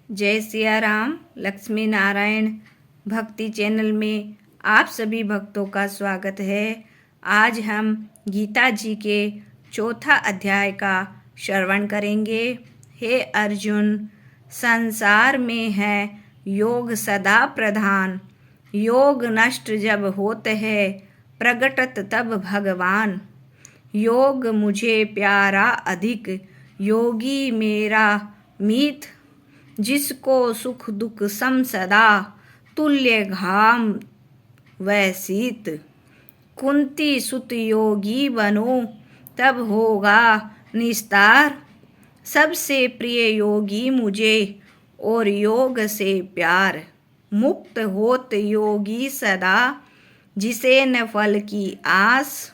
जय सिया राम। लक्ष्मी नारायण भक्ति चैनल में आप सभी भक्तों का स्वागत है। आज हम गीता जी के चौथा अध्याय का श्रवण करेंगे। हे अर्जुन, संसार में है योग सदा प्रधान, योग नष्ट जब होते है प्रगटत तब भगवान। योग मुझे प्यारा अधिक, योगी मेरा मीत, जिसको सुख दुख सम सदा, तुल्य घाम व शीत। कुंती सुत योगी बनो, तब होगा निस्तार, सबसे प्रिय योगी मुझे और योग से प्यार। मुक्त होत योगी सदा, जिसे न फल की आस,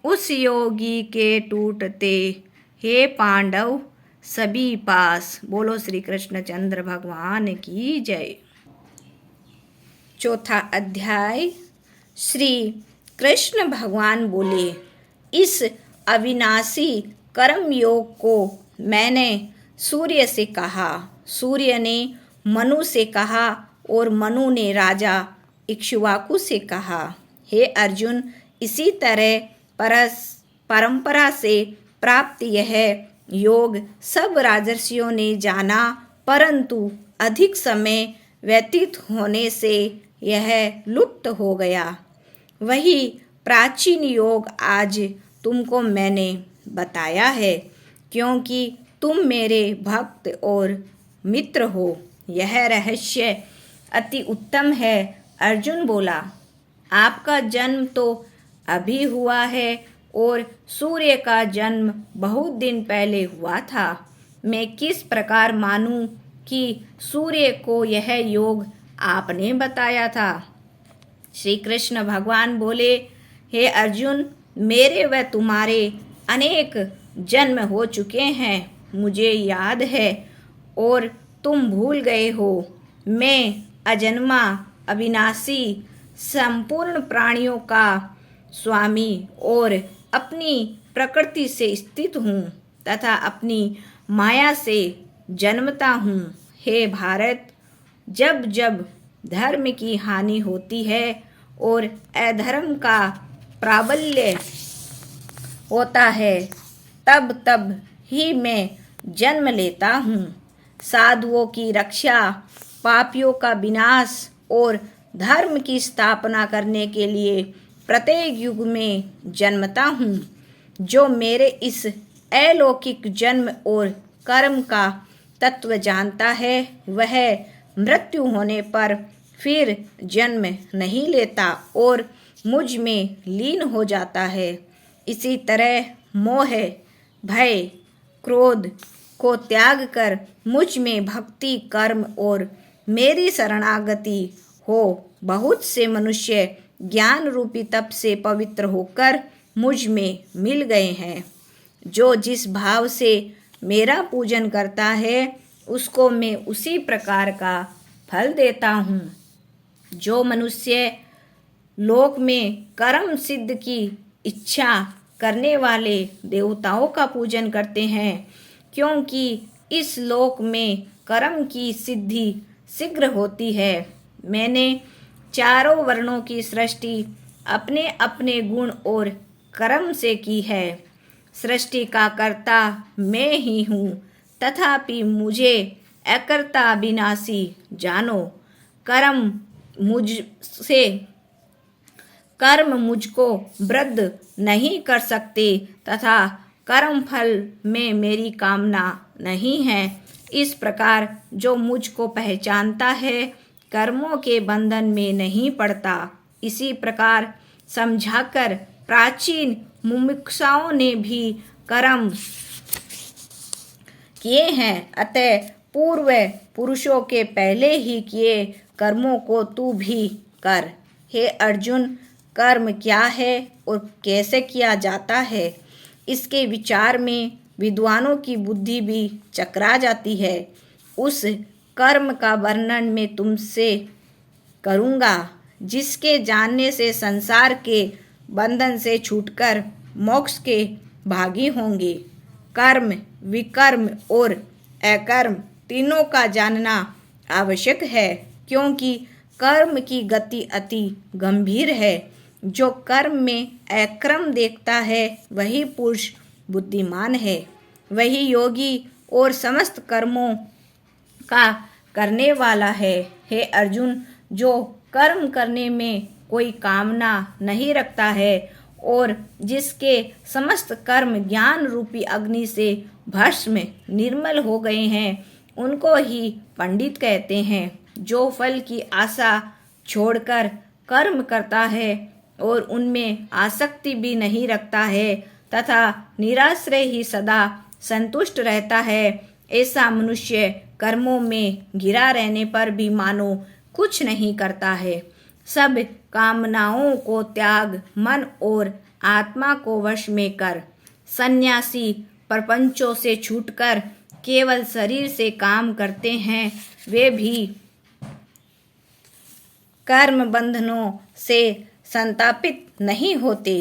उस योगी के टूटते हे पांडव सभी पास। बोलो श्री कृष्णचंद्र भगवान की जय। चौथा अध्याय। श्री कृष्ण भगवान बोले, इस अविनाशी कर्म योग को मैंने सूर्य से कहा, सूर्य ने मनु से कहा और मनु ने राजा इक्ष्वाकु से कहा। हे अर्जुन, इसी तरह परंपरा से प्राप्त यह योग सब राजर्षियों ने जाना, परंतु अधिक समय व्यतीत होने से यह लुप्त हो गया। वही प्राचीन योग आज तुमको मैंने बताया है, क्योंकि तुम मेरे भक्त और मित्र हो। यह रहस्य अति उत्तम है। अर्जुन बोला, आपका जन्म तो अभी हुआ है और सूर्य का जन्म बहुत दिन पहले हुआ था। मैं किस प्रकार मानूं कि सूर्य को यह योग आपने बताया था। श्री कृष्ण भगवान बोले, हे अर्जुन, मेरे व तुम्हारे अनेक जन्म हो चुके हैं, मुझे याद है और तुम भूल गए हो। मैं अजन्मा अविनाशी संपूर्ण प्राणियों का स्वामी और अपनी प्रकृति से स्थित हूँ तथा अपनी माया से जन्मता हूँ। हे भारत, जब जब धर्म की हानि होती है और अधर्म का प्राबल्य होता है, तब तब ही मैं जन्म लेता हूँ। साधुओं की रक्षा, पापियों का विनाश और धर्म की स्थापना करने के लिए प्रत्येक युग में जन्मता हूँ। जो मेरे इस अलौकिक जन्म और कर्म का तत्व जानता है, वह मृत्यु होने पर फिर जन्म नहीं लेता और मुझ में लीन हो जाता है। इसी तरह मोह, भय, क्रोध को त्याग कर मुझ में भक्ति, कर्म और मेरी शरणागति हो। बहुत से मनुष्य ज्ञान रूपी तप से पवित्र होकर मुझ में मिल गए हैं। जो जिस भाव से मेरा पूजन करता है, उसको मैं उसी प्रकार का फल देता हूँ। जो मनुष्य लोक में कर्म सिद्ध की इच्छा करने वाले देवताओं का पूजन करते हैं, क्योंकि इस लोक में कर्म की सिद्धि शीघ्र होती है। मैंने चारों वर्णों की सृष्टि अपने अपने गुण और कर्म से की है। सृष्टि का कर्ता मैं ही हूँ, तथापि मुझे अकर्ता विनाशी जानो। कर्म मुझको वृद्ध नहीं कर सकते तथा कर्म फल में मेरी कामना नहीं है। इस प्रकार जो मुझको पहचानता है, कर्मों के बंधन में नहीं पड़ता। इसी प्रकार समझाकर प्राचीन मुमुक्षुओं ने भी कर्म किए हैं, अतः पूर्व पुरुषों के पहले ही किए कर्मों को तू भी कर। हे अर्जुन, कर्म क्या है और कैसे किया जाता है, इसके विचार में विद्वानों की बुद्धि भी चकरा जाती है। उस कर्म का वर्णन मैं तुमसे करूँगा, जिसके जानने से संसार के बंधन से छूटकर मोक्ष के भागी होंगे। कर्म, विकर्म और अकर्म तीनों का जानना आवश्यक है, क्योंकि कर्म की गति अति गंभीर है। जो कर्म में अक्रम देखता है वही पुरुष बुद्धिमान है, वही योगी और समस्त कर्मों का करने वाला है। हे अर्जुन, जो कर्म करने में कोई कामना नहीं रखता है और जिसके समस्त कर्म ज्ञान रूपी अग्नि से भस्म निर्मल हो गए हैं, उनको ही पंडित कहते हैं। जो फल की आशा छोड़कर कर्म करता है और उनमें आसक्ति भी नहीं रखता है तथा निराश्रय ही सदा संतुष्ट रहता है, ऐसा मनुष्य कर्मों में घिरा रहने पर भी मानो कुछ नहीं करता है। सब कामनाओं को त्याग मन और आत्मा को वश में कर सन्यासी प्रपंचों से छूटकर केवल शरीर से काम करते हैं, वे भी कर्म बंधनों से संतापित नहीं होते।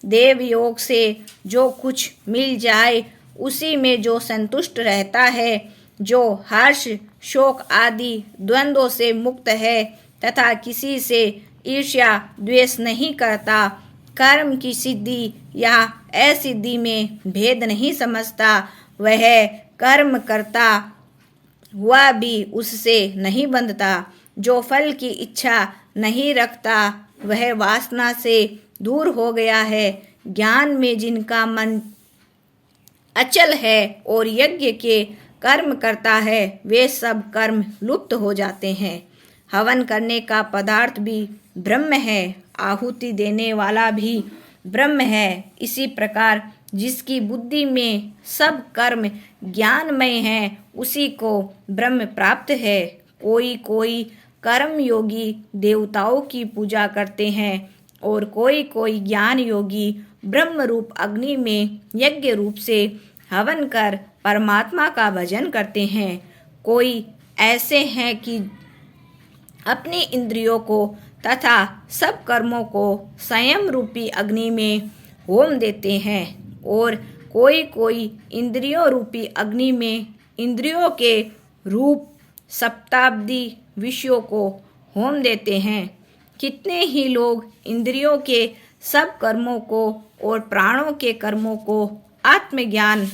देव योग से जो कुछ मिल जाए उसी में जो संतुष्ट रहता है, जो हर्ष शोक आदि द्वंद्वों से मुक्त है तथा किसी से ईर्ष्या द्वेष नहीं करता, कर्म की सिद्धि या असिद्धि में भेद नहीं समझता, वह कर्म करता हुआ भी उससे नहीं बंधता। जो फल की इच्छा नहीं रखता वह वासना से दूर हो गया है। ज्ञान में जिनका मन अचल है और यज्ञ के कर्म करता है, वे सब कर्म लुप्त हो जाते हैं। हवन करने का पदार्थ भी ब्रह्म है, आहुति देने वाला भी ब्रह्म है। इसी प्रकार जिसकी बुद्धि में सब कर्म ज्ञानमय हैं, उसी को ब्रह्म प्राप्त है। कोई कोई कर्म योगी देवताओं की पूजा करते हैं और कोई कोई ज्ञान योगी ब्रह्म रूप अग्नि में यज्ञ रूप से हवन कर परमात्मा का भजन करते हैं। कोई ऐसे हैं कि अपनी इंद्रियों को तथा सब कर्मों को संयम रूपी अग्नि में होम देते हैं और कोई कोई इंद्रियों रूपी अग्नि में इंद्रियों के रूप सप्ताब्दी विषयों को होम देते हैं। कितने ही लोग इंद्रियों के सब कर्मों को और प्राणों के कर्मों को आत्मज्ञान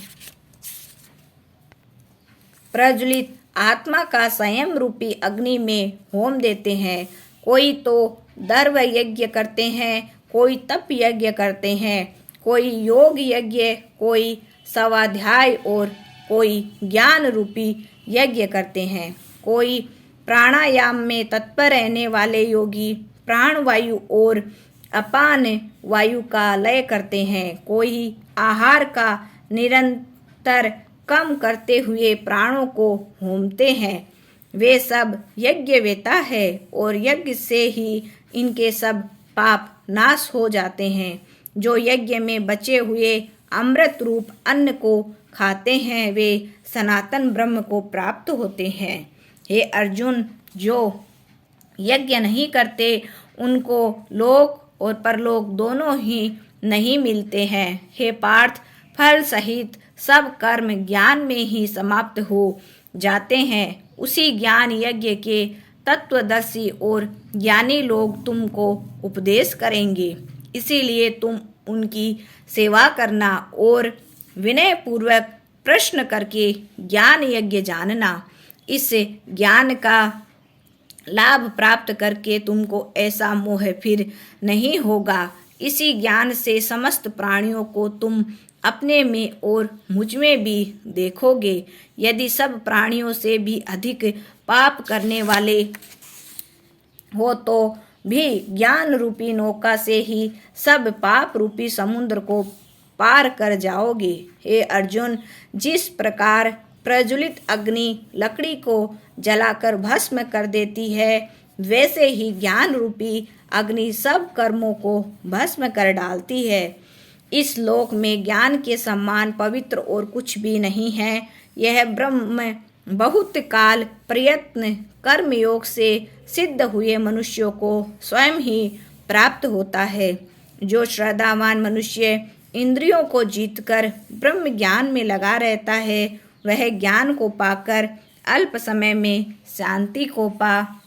प्रज्वलित आत्मा का संयम रूपी अग्नि में होम देते हैं। कोई तो दर्व यज्ञ करते हैं, कोई तप यज्ञ करते हैं, कोई योग यज्ञ, कोई स्वाध्याय और कोई ज्ञान रूपी यज्ञ करते हैं। कोई प्राणायाम में तत्पर रहने वाले योगी प्राण वायु और अपान वायु का लय करते हैं। कोई आहार का निरंतर कम करते हुए प्राणों को होमते हैं। वे सब यज्ञवेता है और यज्ञ से ही इनके सब पाप नाश हो जाते हैं। जो यज्ञ में बचे हुए अमृत रूप अन्न को खाते हैं, वे सनातन ब्रह्म को प्राप्त होते हैं। हे अर्जुन, जो यज्ञ नहीं करते उनको लोक और परलोक दोनों ही नहीं मिलते हैं। हे पार्थ, फल सहित सब कर्म ज्ञान में ही समाप्त हो जाते हैं। उसी ज्ञान यज्ञ के तत्वदर्शी और ज्ञानी लोग तुमको उपदेश करेंगे, इसीलिए तुम उनकी सेवा करना और विनय पूर्वक प्रश्न करके ज्ञान यज्ञ जानना। इस ज्ञान का लाभ प्राप्त करके तुमको ऐसा मोह फिर नहीं होगा। इसी ज्ञान से समस्त प्राणियों को तुम अपने में और मुझ में भी देखोगे। यदि सब प्राणियों से भी अधिक पाप करने वाले हो तो भी ज्ञान रूपी नौका से ही सब पाप रूपी समुद्र को पार कर जाओगे। हे अर्जुन, जिस प्रकार प्रज्वलित अग्नि लकड़ी को जलाकर भस्म कर देती है, वैसे ही ज्ञान रूपी अग्नि सब कर्मों को भस्म कर डालती है। इस लोक में ज्ञान के समान पवित्र और कुछ भी नहीं है। यह ब्रह्म बहुत काल प्रयत्न कर्मयोग से सिद्ध हुए मनुष्यों को स्वयं ही प्राप्त होता है। जो श्रद्धावान मनुष्य इंद्रियों को जीतकर ब्रह्म ज्ञान में लगा रहता है, वह ज्ञान को पाकर अल्प समय में शांति को पा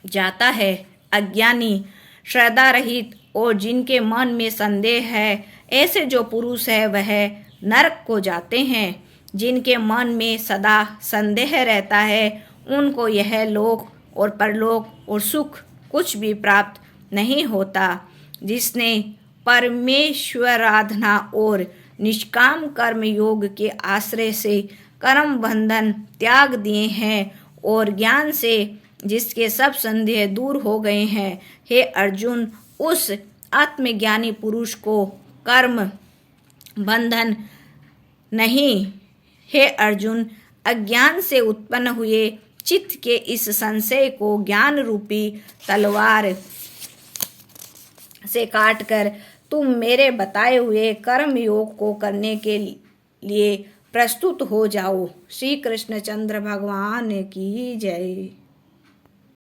जाता है। अज्ञानी, श्रद्धा रहित और जिनके मन में संदेह है, ऐसे जो पुरुष है वह नरक को जाते हैं। जिनके मन में सदा संदेह रहता है उनको यह लोक और परलोक और सुख कुछ भी प्राप्त नहीं होता। जिसने परमेश्वराराधना और निष्काम कर्म योग के आश्रय से कर्म बंधन त्याग दिए हैं और ज्ञान से जिसके सब संदेह दूर हो गए हैं, हे अर्जुन, उस आत्मज्ञानी पुरुष को कर्म बंधन नहीं। हे अर्जुन, अज्ञान से उत्पन्न हुए चित्त के इस संशय को ज्ञान रूपी तलवार से काटकर तुम मेरे बताए हुए कर्म योग को करने के लिए प्रस्तुत हो जाओ। श्री कृष्णचंद्र भगवान की जय।